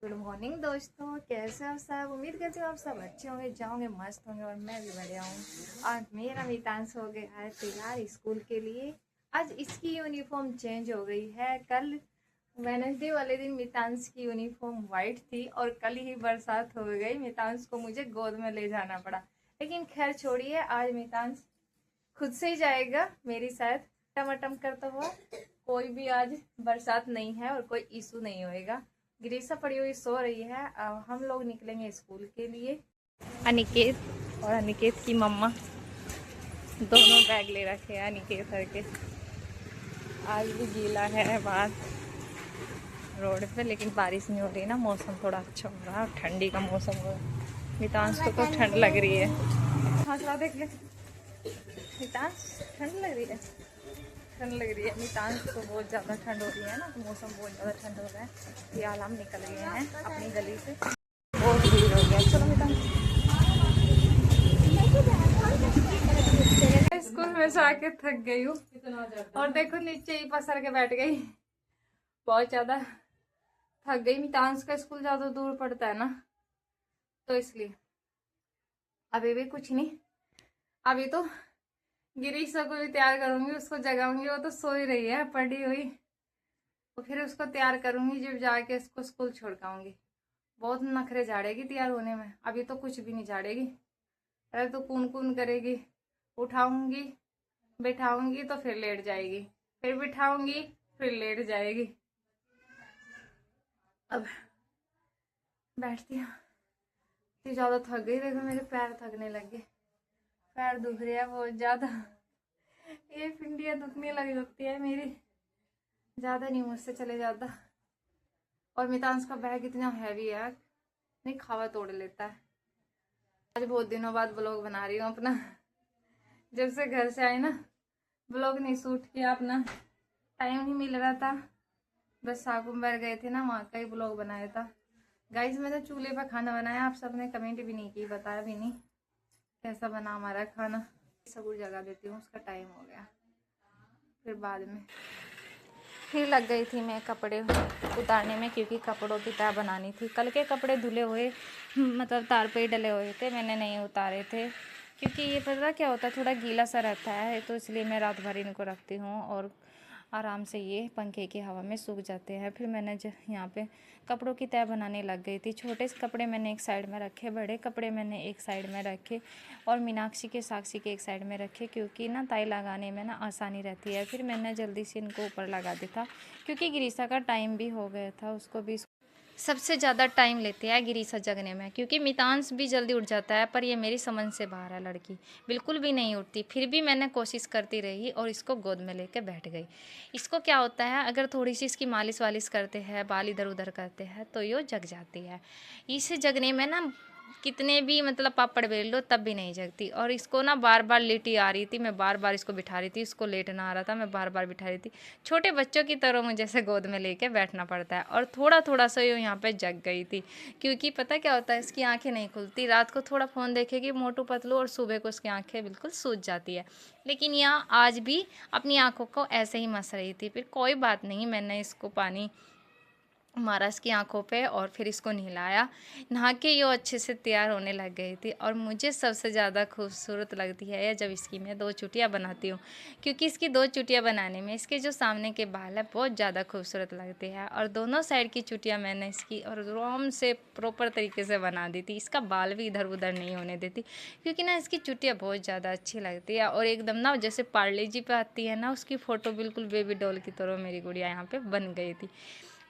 Good morning दोस्तों, कैसे हो सब। उम्मीद करती हूँ आप सब अच्छे होंगे, जाओगे मस्त होंगे और मैं भी बढ़िया हूँ। आज मेरा मितांश हो गया है तैयार स्कूल के लिए। आज इसकी यूनिफॉर्म चेंज हो गई है। कल वेडनेसडे वाले दिन मितांश की यूनिफॉर्म वाइट थी और कल ही बरसात हो गई। मितांश को मुझे गोद में ले जाना पड़ा, लेकिन खैर छोड़िए, आज मितांश खुद से ही जाएगा मेरी साथ टमाटम करता हुआ। कोई भी आज बरसात नहीं है और कोई इशू नहीं होएगा। गिरीशा पड़ी हुई सो रही है। अब हम लोग निकलेंगे स्कूल के लिए। अनिकेत और अनिकेत की मम्मा दोनों बैग ले रखे हैं अनिकेत सर के। आज भी गीला है बाहर रोड पे, लेकिन बारिश नहीं हो रही ना, मौसम थोड़ा अच्छा हो रहा है, ठंडी का मौसम हो रहा है। मितांश को तो ठंड लग रही है। हाँ देख ले मितांश, ठंड लग रही है, ठंड लग रही है। मितांश को बहुत ज़्यादा ठंड हो रही है ना, तो मौसम बहुत ज़्यादा ठंड हो रहा है। फिलहाल हम निकल गए हैं अपनी गली से, बहुत भीड़ हो गया। चलो मितांश, स्कूल में से आके थक गई हूँ और देखो नीचे ही पसर के बैठ गई, बहुत ज़्यादा थक गई। मितांश का स्कूल ज़्यादा दूर पड़ता है ना, तो इसलिए अभी भी कुछ नहीं। अभी तो गिरीशा को भी तैयार करूंगी, उसको जगाऊंगी, वो तो सो ही रही है पड़ी हुई। तो फिर उसको तैयार करूंगी, जब जाके इसको स्कूल छोड़ आऊंगी। बहुत नखरे झाड़ेगी तैयार होने में, अभी तो कुछ भी नहीं झाड़ेगी। पहले तो कून कून करेगी, उठाऊंगी बैठाऊंगी तो फिर लेट जाएगी, फिर बिठाऊंगी फिर लेट जाएगी। अब बैठती हूँ, इतनी ज़्यादा थक गई, देखो मेरे पैर थकने लग गए, पैर दुख रहे हैं बहुत ज़्यादा। ये पिंडियाँ दुखने लग जाती है मेरी, ज़्यादा नहीं मुझसे चले जाता। और मितांश का बैग इतना हैवी है, नहीं खावा तोड़ लेता है। आज बहुत दिनों बाद ब्लॉग बना रही हूँ अपना, जब से घर से आई ना ब्लॉग नहीं शूट किया, अपना टाइम नहीं मिल रहा था। बस साकुम्बर गए थे ना, वहाँ का ही ब्लॉग बनाया था। गाइस मैंने चूल्हे पर खाना बनाया, आप सबने कमेंट भी नहीं की, बताया भी नहीं कैसा बना हमारा खाना। सबूर जगा देती हूँ, उसका टाइम हो गया, फिर बाद में। फिर लग गई थी मैं कपड़े उतारने में, क्योंकि कपड़ों की तह बनानी थी। कल के कपड़े धुले हुए मतलब तार पे ही डले हुए थे, मैंने नहीं उतारे थे, क्योंकि ये पता क्या होता है, थोड़ा गीला सा रहता है, तो इसलिए मैं रात भर इनको रखती हूँ और आराम से ये पंखे की हवा में सूख जाते हैं। फिर मैंने यहाँ पे कपड़ों की तह बनाने लग गई थी। छोटे से कपड़े मैंने एक साइड में रखे, बड़े कपड़े मैंने एक साइड में रखे और मीनाक्षी के साक्षी के एक साइड में रखे, क्योंकि ना ताई लगाने में ना आसानी रहती है। फिर मैंने जल्दी से इनको ऊपर लगा दिया था, क्योंकि गिरीशा का टाइम भी हो गया था, उसको भी सबसे ज़्यादा टाइम लेती है गिरीशा जगने में, क्योंकि मितांश भी जल्दी उठ जाता है, पर ये मेरी समझ से बाहर है लड़की, बिल्कुल भी नहीं उठती। फिर भी मैंने कोशिश करती रही और इसको गोद में लेके बैठ गई। इसको क्या होता है, अगर थोड़ी सी इसकी मालिश वालिश करते हैं, बाल इधर उधर करते हैं, तो ये जग जाती है। इसे जगने में ना कितने भी मतलब पापड़ बेल लो तब भी नहीं जगती। और इसको ना बार बार लेटी आ रही थी, मैं बार बार इसको बिठा रही थी, इसको लेटना आ रहा था, मैं बार बार बिठा रही थी। छोटे बच्चों की तरह मुझे से गोद में लेके बैठना पड़ता है। और थोड़ा थोड़ा सा ये यहाँ पे जग गई थी, क्योंकि पता क्या होता है, इसकी आंखें नहीं खुलती। रात को थोड़ा फ़ोन देखेगी मोटू पतलू, और सुबह को उसकी आंखें बिल्कुल सूज जाती है। लेकिन यहाँ आज भी अपनी आंखों को ऐसे ही मस रही थी। फिर कोई बात नहीं, मैंने इसको पानी मारा इसकी आंखों पे और फिर इसको नहलाया। नहा के ये अच्छे से तैयार होने लग गई थी। और मुझे सबसे ज़्यादा खूबसूरत लगती है जब इसकी मैं 2 चुटियाँ बनाती हूँ, क्योंकि इसकी 2 चुटियाँ बनाने में इसके जो सामने के बाल है बहुत ज़्यादा खूबसूरत लगते हैं। और दोनों साइड की चुटियाँ मैंने इसकी और आराम से प्रॉपर तरीके से बना दी थी। इसका बाल भी इधर उधर नहीं होने देती, क्योंकि ना इसकी चुटियाँ बहुत ज़्यादा अच्छी लगती है। और एकदम ना जैसे पार्ले जी पे आती है ना, उसकी फ़ोटो बिल्कुल बेबी डॉल की तरह मेरी गुड़िया यहाँ पर बन गई थी।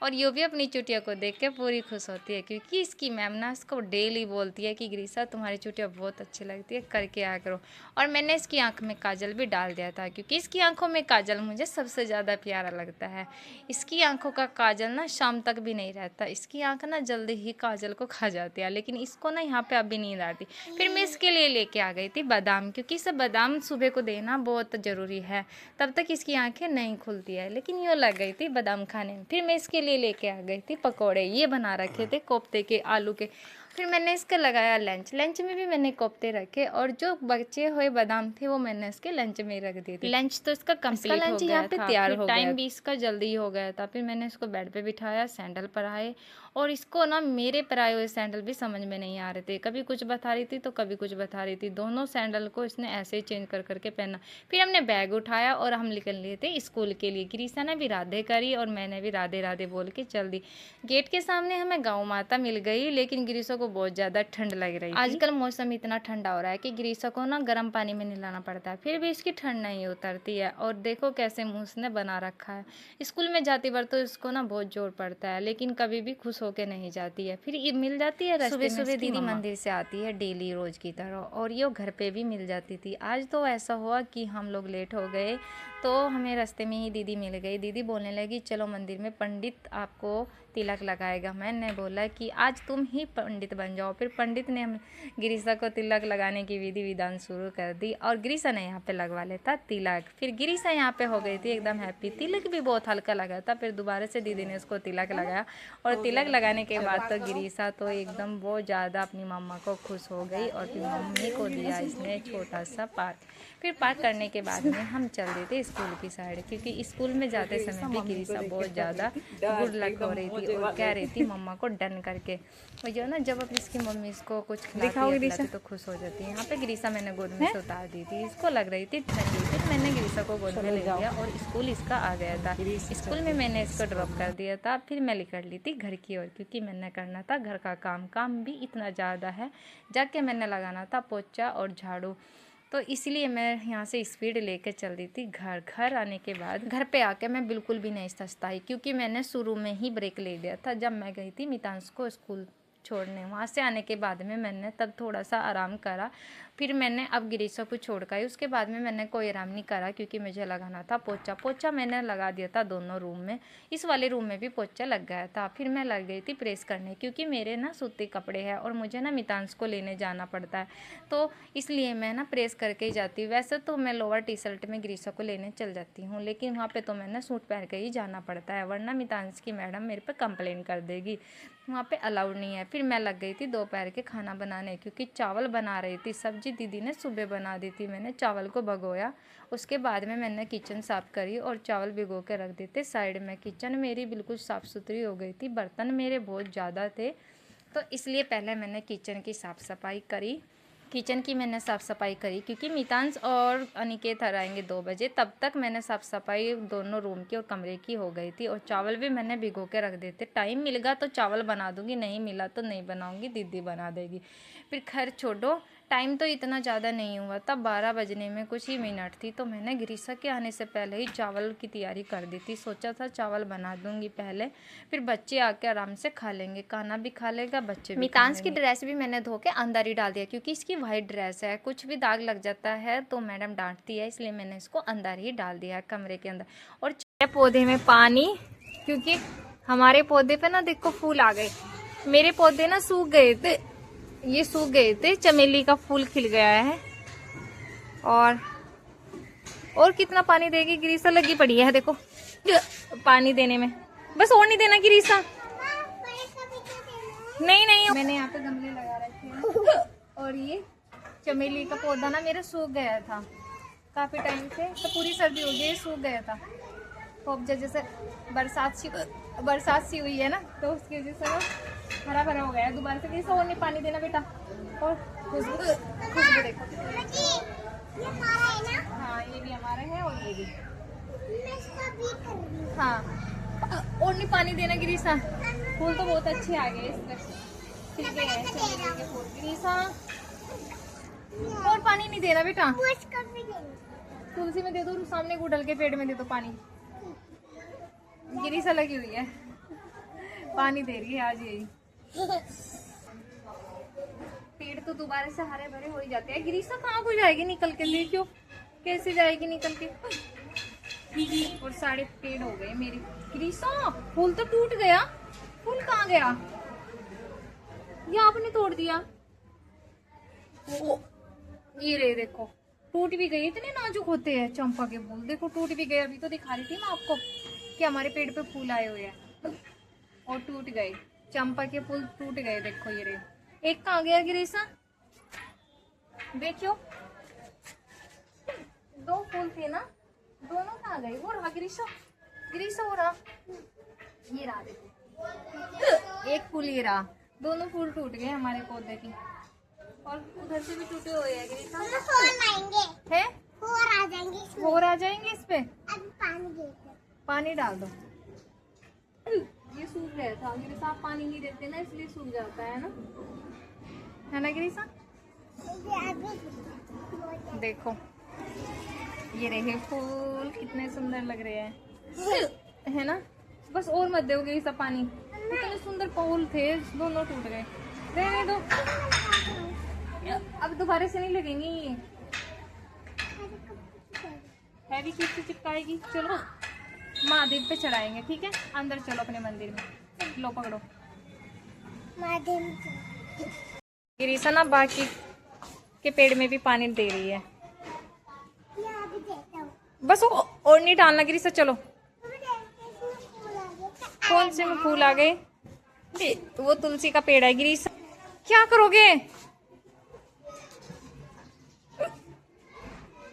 और ये भी अपनी चुटिया को देख के पूरी खुश होती है, क्योंकि इसकी मैम ना इसको डेली बोलती है कि गिरीशा तुम्हारी चुटिया बहुत अच्छी लगती है, करके आया करो। और मैंने इसकी आंख में काजल भी डाल दिया था, क्योंकि इसकी आंखों में काजल मुझे सबसे ज़्यादा प्यारा लगता है। इसकी आंखों का काजल ना शाम तक भी नहीं रहता, इसकी आंख ना जल्दी ही काजल को खा जाती है। लेकिन इसको ना यहाँ पे अभी नींद आती। फिर मैं इसके लिए लेके आ गई थी बादाम, क्योंकि इसे बादाम सुबह को देना बहुत ज़रूरी है, तब तक इसकी आंखें नहीं खुलती है। लेकिन यूँ लग गई थी बादाम खाने में। फिर मैं इसके लिए लेके आ गई थी पकोड़े, ये बना रखे थे कोफ्ते के, आलू के। फिर मैंने इसका लगाया लंच। लंच में भी मैंने कोफ्ते रखे और जो बचे हुए बादाम थे वो मैंने इसके लंच में रख दिए थे। लंच तो इसका कंप्लीट हो गया था, तैयार हो गया। टाइम भी इसका जल्दी हो गया था। फिर मैंने इसको बेड पे बिठाया, सैंडल पहनाए और इसको ना मेरे पहनाए हुए सैंडल भी समझ में नहीं आ रहे थे। कभी कुछ बता रही थी तो कभी कुछ बता रही थी। दोनों सैंडल को इसने ऐसे ही चेंज कर करके पहना। फिर हमने बैग उठाया और हम निकल लिए थे स्कूल के लिए। ग्रीसा ने भी राधे करी और मैंने भी राधे राधे बोल के चल दी। गेट के सामने हमें गाँव माता मिल गई, लेकिन ग्रीसा को बहुत ज़्यादा ठंड लग रही थी। आजकल मौसम इतना ठंडा हो रहा है कि ग्रीसा को ना गर्म पानी में नहलाना पड़ता है, फिर भी इसकी ठंड नहीं उतरती है। और देखो कैसे मुँह उसने बना रखा है। स्कूल में जाती बार तो इसको ना बहुत जोर पड़ता है, लेकिन कभी भी खुश होके नहीं जाती है। फिर ये मिल जाती है रास्ते में। सुबह दीदी मंदिर से आती है डेली रोज की तरह, और ये घर पे भी मिल जाती थी। आज तो ऐसा हुआ कि हम लोग लेट हो गए तो हमें रास्ते में ही दीदी मिल गई। दीदी बोलने लगी चलो मंदिर में, पंडित आपको तिलक लगाएगा। मैंने बोला कि आज तुम ही पंडित बन जाओ। फिर पंडित ने गिरीसा को तिलक लगाने की विधि विधान शुरू कर दी और गिरीसा ने यहाँ पे लगवा लेता तिलक। फिर गिरीसा यहाँ पे हो गई थी एकदम हैप्पी। तिलक भी बहुत हल्का लगा था। फिर दोबारा से दीदी ने उसको तिलक लगाया और तिलक लगाने के बाद तो गिरीसा तो एकदम बहुत ज़्यादा अपनी मम्मा को खुश हो गई और फिर मम्मी को दिया इसने छोटा सा पार्क। फिर पार्क करने के बाद में हम चल रहे थे स्कूल की साइड, क्योंकि स्कूल में जाते समय भी गिरीसा बहुत ज़्यादा गुड लक हो रही थी और कह रही थी मम्मा को डन करके। और जो ना जब अपनी इसकी मम्मी इसको कुछ खिलाती तो खुश हो जाती है। यहाँ पे गिरीसा मैंने गोद में से उतार दी थी। इसको लग रही थी ठंडी। फिर मैंने गिरीसा को गोद में ले लिया और स्कूल इसका आ गया था। स्कूल में मैंने इसको ड्रॉप कर दिया था। फिर मैं निकल ली थी घर की ओर, क्योंकि मैंने करना था घर का काम भी इतना ज़्यादा है। जाके मैंने लगाना था पोछा और झाड़ू, तो इसलिए मैं यहाँ से स्पीड लेके चल रही थी घर आने के बाद घर पे आके मैं बिल्कुल भी नहीं सस्ताई, क्योंकि मैंने शुरू में ही ब्रेक ले लिया था जब मैं गई थी मितांश को स्कूल छोड़ने। वहाँ से आने के बाद में मैंने तब थोड़ा सा आराम करा। फिर मैंने अब गिरीसा को छोड़ कर उसके बाद में मैंने कोई आराम नहीं करा, क्योंकि मुझे लगाना था पोछा मैंने लगा दिया था दोनों रूम में। इस वाले रूम में भी पोछा लग गया था। फिर मैं लग गई थी प्रेस करने, क्योंकि मेरे ना सूती कपड़े हैं और मुझे ना मितांश को लेने जाना पड़ता है, तो इसलिए मैं ना प्रेस करके ही जाती हूँ। वैसे तो मैं लोअर टी शर्ट में गिरीसा को लेने चल जाती हूँ, लेकिन वहाँ पर तो मैंने सूट पहन के ही जाना पड़ता है, वरना मितांश की मैडम मेरे पर कंप्लेन कर देगी। वहाँ पे अलाउड नहीं है। फिर मैं लग गई थी दोपहर के खाना बनाने, क्योंकि चावल बना रही थी। सब्जी दीदी ने सुबह बना दी थी। मैंने चावल को भगोया, उसके बाद में मैंने किचन साफ़ करी और चावल भिगो के रख देते साइड में। किचन मेरी बिल्कुल साफ़ सुथरी हो गई थी। बर्तन मेरे बहुत ज़्यादा थे, तो इसलिए पहले मैंने किचन की साफ़ सफाई करी। किचन की मैंने साफ़ सफाई करी क्योंकि मितांश और अनिकेत आएंगे 2 बजे, तब तक मैंने साफ़ सफाई दोनों रूम की और कमरे की हो गई थी। और चावल भी मैंने भिगो के रख देते। टाइम मिलेगा तो चावल बना दूंगी, नहीं मिला तो नहीं बनाऊंगी, दीदी बना देगी। फिर खैर छोड़ो, टाइम तो इतना ज़्यादा नहीं हुआ, तब 12 बजने में कुछ ही मिनट थी। तो मैंने गिरीसा के आने से पहले ही चावल की तैयारी कर दी थी। सोचा था चावल बना दूंगी पहले, फिर बच्चे आके आराम से खा लेंगे, खाना भी खा लेगा, बच्चे भी। मितांश की ड्रेस भी मैंने धो के अंदर ही डाल दिया, क्योंकि इसकी वाइट ड्रेस है, कुछ भी दाग लग जाता है तो मैडम डांटती है, इसलिए मैंने इसको अंदर ही डाल दिया है कमरे के अंदर। और पौधे में पानी, क्योंकि हमारे पौधे पे ना देखो फूल आ गए। मेरे पौधे ना सूख गए थे, ये सूख गए थे, चमेली का फूल खिल गया है। और कितना पानी देगी, गिरीसा लगी पड़ी है देखो पानी देने में। बस और नहीं देना गिरीसा, नहीं मैंने यहाँ पे गमले लगा रखे हैं। और ये चमेली का पौधा ना मेरा सूख गया था काफी टाइम से, तो पूरी सर्दी हो गई, सूख गया था। खूब जैसे बरसात सी हुई है ना, तो उसकी वजह से ना हरा भरा हो गया है। दोबारा से गिरीसा और नहीं पानी देना बेटा। और खुशबू देखो, ये हमारा है ना? हाँ ये भी हमारा है और ये भी। हाँ और नहीं पानी देना गिरीसा। फूल तो बहुत अच्छे आ गए इसमें, चमेली के फूल। गिरीसा और पानी नहीं देना बेटा, तुलसी में दे दो, सामने गुड़हल के पेड़ में दे दो पानी। गिरीसा लगी हुई है, पानी दे रही है आज। यही पेड़ तो दोबारा से हरे भरे हो ही जाते हैं। गिरीसा कहाँ को जाएगी निकल के, देखियो कैसे जाएगी निकल के। और सारे पेड़ हो गए मेरे। गिरीसा फूल तो टूट गया, फूल कहाँ गया? ये आपने तोड़ दिया। ये रे देखो टूट भी गए, इतने नाजुक होते हैं चंपा के फूल। देखो टूट भी गए, अभी तो दिखा रही थी मैं आपको कि हमारे पेड़ पे फूल आए हुए हैं और टूट गए। चंपा के फूल टूट गए, देखो ये रे एक कहाँ गया गिरीसा? देखियो, 2 फूल थे ना, दोनों कहाँ गए? वो रहा गिरीसा, गिरीसा हो रहा, ये रहा देखो, एक फूल ये रहा, दोनों फूल टूट गए हमारे पौधे की, और उधर से भी टूटे हुए हैं गिरीसा। है और आ जाएंगे इस पे। पानी डाल दो, ये सूख गया था गिरीसा, आप पानी नहीं देते ना इसलिए सूख जाता है ना गिरीसा। देखो ये रहे फूल, कितने सुंदर लग रहे हैं, है ना। बस और मत दोगे ये सब पानी, इतने सुंदर फूल थे, दोनों टूट गए। रहने दो, अब दोबारा से नहीं लगेंगे ये। हैवी किस से चिपकाएगी? चलो महादेव पे चढ़ाएंगे, ठीक है। अंदर चलो अपने मंदिर में, लो पकड़ो। गिरीसा ना बाकी के पेड़ में भी पानी दे रही है, बस और नहीं डालना गिरीसा। चलो, कौन से में फूल आ गए? वो तुलसी का पेड़ है गिरीसा, क्या करोगे?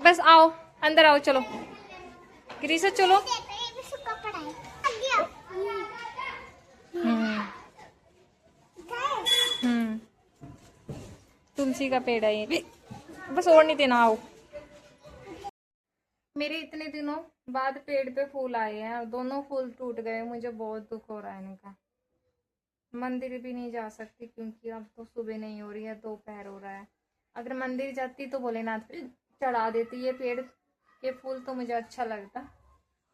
बस आओ अंदर आओ, चलो गिरीसा चलो। तुलसी का पेड़ है ये, बस और नहीं देना। आओ, मेरे इतने दिनों बाद पेड़ पे फूल आए हैं और दोनों फूल टूट गए, मुझे बहुत दुख हो रहा है इनका। मंदिर भी नहीं जा सकती क्योंकि अब तो सुबह नहीं हो रही है, दोपहर हो रहा है। अगर मंदिर जाती तो भोलेनाथ पे चढ़ा देती ये पेड़ के फूल, तो मुझे अच्छा लगता।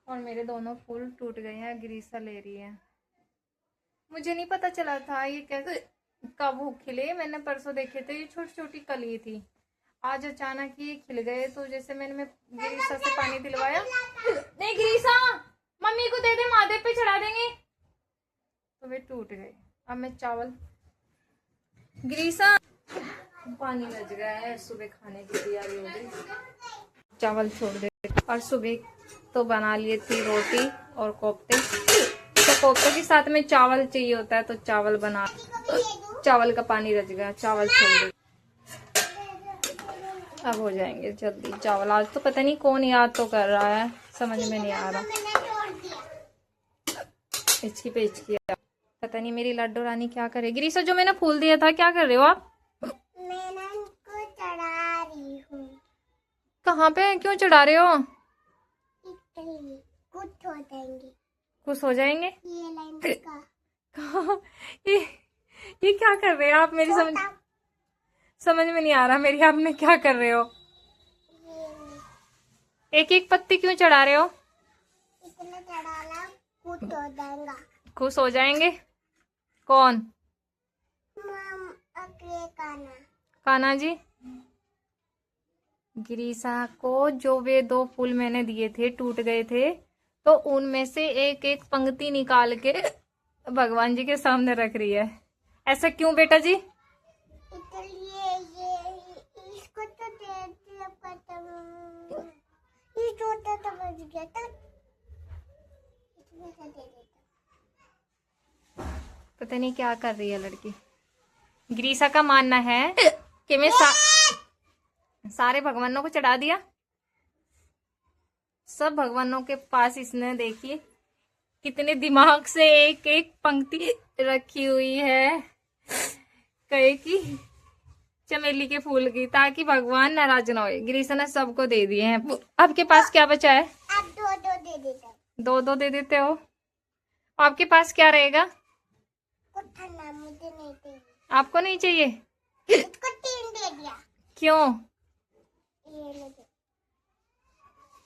और मेरे दोनों फूल टूट गए हैं, गिरीसा ले रही है। मुझे नहीं पता चला था ये कैसे कब खिले, मैंने परसों देखे थे ये छोटी छोटी कली थी, आज अचानक ये खिल गए। तो जैसे मैं गिरीसा से पानी दिलवाया, नहीं गिरीसा मम्मी को दे दे, महादेव पे चढ़ा देंगे, तो वे टूट गए। अब मैं चावल, गिरीसा पानी लग गया है, सुबह खाने की तैयारी हो गई, चावल छोड़ दे। और सुबह तो बना लिए थी रोटी और कोफ्ते, तो कोफ्ते के साथ में चावल चाहिए होता है, तो चावल बना, चावल का पानी रच गया, चावल छोड़ दे। अब हो जाएंगे जल्दी चावल। आज तो पता नहीं कौन याद तो कर रहा है, समझ में नहीं आ रहा, हिचकी पे हिचकी, पता नहीं मेरी लड्डू रानी क्या करे। गिरीसा जो मैंने फूल दिया था, क्या कर रहे हो आप? मैं उनको चढ़ा रही हूँ। कहाँ पे, क्यों चढ़ा रहे हो? कुछ हो जाएंगे, खुश हो जाएंगे। ये लाइन का ये क्या कर रहे हो आप? मेरी समझ में नहीं आ रहा मेरी, आपने क्या कर रहे हो? एक एक पत्ती क्यों चढ़ा रहे हो? इतना चढ़ाना कुछ हो जाएगा। खुश हो जाएंगे कौन? काना। कान्हा जी। गिरीसा को जो वे 2 फूल मैंने दिए थे टूट गए थे, तो उनमें से एक एक पंक्ति निकाल के भगवान जी के सामने रख रही है। ऐसा क्यों बेटा जी? इसलिए ये इसको तो दे दिया, ये छोटा तो बच गया था, इसमें से दे देता। पता नहीं क्या कर रही है लड़की। गिरीसा का मानना है कि मैं सारे भगवानों को चढ़ा दिया, सब भगवानों के पास इसने देखिए कितने दिमाग से एक एक पंक्ति रखी हुई है, कहे की चमेली के फूल की, ताकि भगवान नाराज ना हो। गिरीसा ने सबको दे दिए हैं। आपके पास क्या बचा है? आप 2-2 दे देता। 2-2 दे देते हो? आपके पास क्या रहेगा? कुछ ना, मुझे नहीं चाहिए। आपको नहीं चाहिए? इसको 3 दे दिया। क्यों? ये ले दो,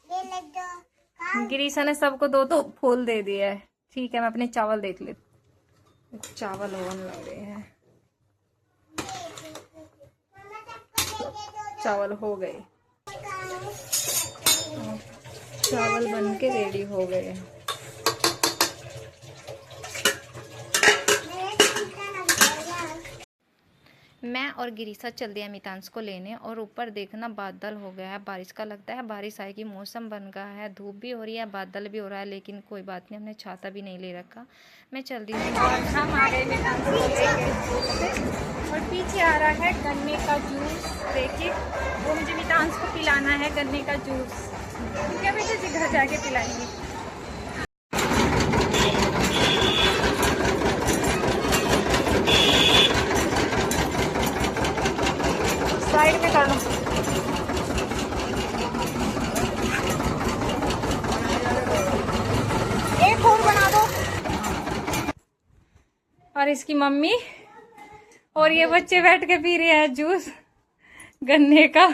ये ले दो। गिरीसा ने सबको 2-2 फूल दे दिए है। ठीक है, मैं अपने चावल देख लेती। चावल ओवन लग रहे हैं, चावल हो गए, चावल बन के रेडी हो गए। मैं और गिरीसा चल दिया मितांश को लेने, और ऊपर देखना बादल हो गया है, बारिश का लगता है, बारिश आएगी, मौसम बन गया है, धूप भी हो रही है, बादल भी हो रहा है, लेकिन कोई बात नहीं, हमने छाता भी नहीं ले रखा। मैं चल रही हूँ और हम आ गए मितांश को लेके, और पीछे है गन्ने का जूस। देखिए वो मुझे मितांश को पिलाना है गन्ने का जूस। ठीक है बेटा जी, घर जाके पिलाएंगे। साइड में कर लो। एक और बना दो। और इसकी मम्मी और ये बच्चे बैठ के पी रहे हैं जूस गन्ने का।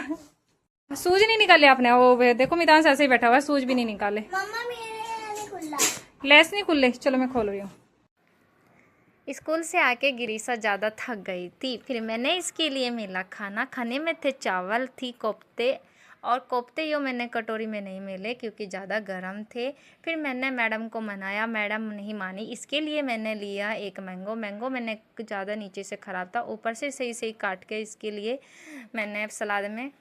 सूज नहीं निकाले आपने? वो देखो मितांश ऐसे ही बैठा हुआ है, सूज भी नहीं निकाले। मम्मा मेरे नहीं खुला। लेस नहीं खुले, चलो मैं खोल रही हूँ। स्कूल से आके गिरीशा ज़्यादा थक गई थी, फिर मैंने इसके लिए मिला खाना। खाने में थे चावल, थी कोफ्ते, और कोफ्ते यो मैंने कटोरी में नहीं मिले क्योंकि ज़्यादा गर्म थे। फिर मैंने मैडम को मनाया, मैडम नहीं मानी। इसके लिए मैंने लिया एक मैंगो मैंने ज़्यादा नीचे से ख़राब था, ऊपर से सही सही काट के इसके लिए मैंने सलाद में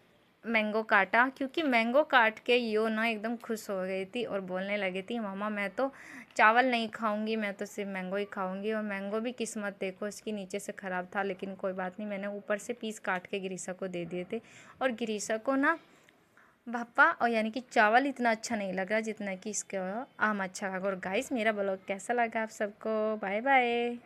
मैंगो काटा, क्योंकि मैंगो काट के यो ना एकदम खुश हो गई थी और बोलने लगी थी मामा मैं तो चावल नहीं खाऊंगी, मैं तो सिर्फ मैंगो ही खाऊंगी। और मैंगो भी किस्मत देखो इसकी नीचे से ख़राब था, लेकिन कोई बात नहीं, मैंने ऊपर से पीस काट के गिरीशा को दे दिए थे। और गिरीशा को ना भापा और यानी कि चावल इतना अच्छा नहीं लगा जितना कि इसका आम अच्छा लगा। और गाइस मेरा ब्लॉग कैसा लगा आप सबको? Bye bye.